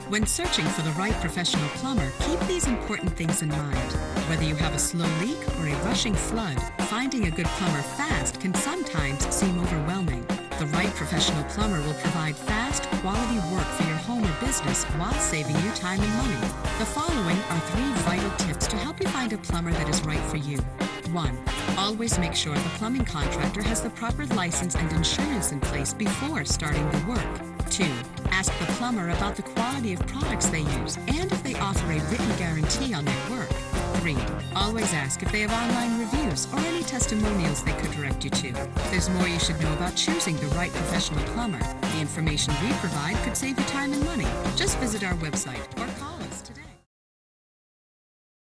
When searching for the right professional plumber, keep these important things in mind. Whether you have a slow leak or a rushing flood, finding a good plumber fast can sometimes seem overwhelming. The right professional plumber will provide fast, quality work for your home or business while saving you time and money. The following are 3 vital tips to help you find a plumber that is right for you. 1. Always make sure the plumbing contractor has the proper license and insurance in place before starting the work. 2. Ask the plumber about the quality of products they use and if they offer a written guarantee on their work. 3. Always ask if they have online reviews or any testimonials they could direct you to. There's more you should know about choosing the right professional plumber. The information we provide could save you time and money. Just visit our website or call